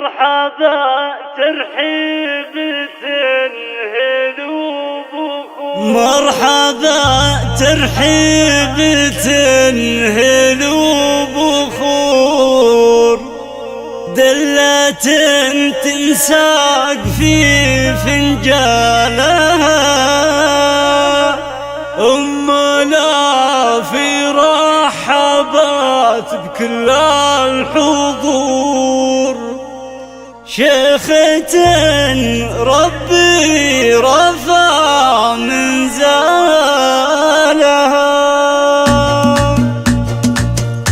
مرحبا ترحيب تنهلوا بخور، مرحبا ترحيب تنهلوا بخور، دلة تنساق في فنجالها، أمنا في رحبات بكل الحضور، شيخة ربي رفع منزلها،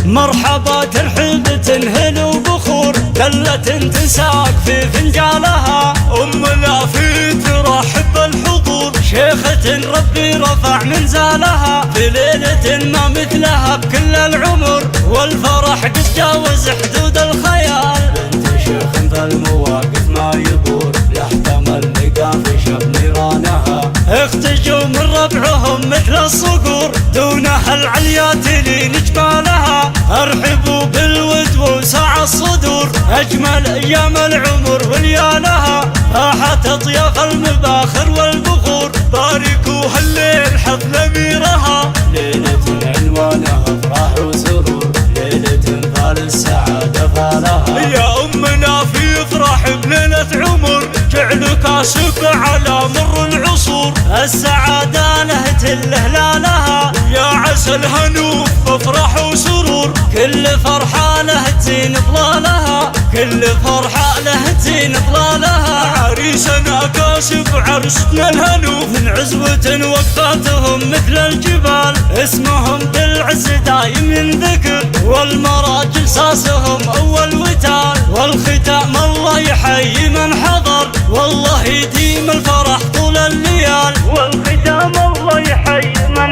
مرحبا ترحب تنهل وبخور، دلة تنساق في فنجالها، أمنا في ترحب الحضور، شيخة ربي رفع منزلها، في ليلة ما مثلها بكل العمر، والفرح قد جاوز حدود الخيال، بنت شيخ فالمواقف ما يبور، يحتمل لقى في شب نيرانها، اختجوا من ربعهم مثل الصقور، دونها العليات لين جبالها، ارحبوا بالود وسع الصدور، اجمل ايام العمر وليالها، فاحت اطياف المباخر والبخور، باركوا هالليل حفل اميرها، ليلة عنوانها افراح وسرور، ليلة فالسعادة فالها، يا امنا في افراح بليلة عمر، جعل كاسب على مر العصور، السعادة نهت الهلالها، يا عسى الهنوف افرح وسرور، كل فرحة له تزين ظلالها، كل فرحة له تزين ظلالها، عريسنا كاسب عرستنا الهنوف، من عزوة وقفاتهم مثل الجبال، اسمهم بالعز دايم ينذكر، والمراجل ساسهم اول وتال، والختام الله يحيي من حضر، والله يديم الفرح طول الليال، والختام الله يحيي من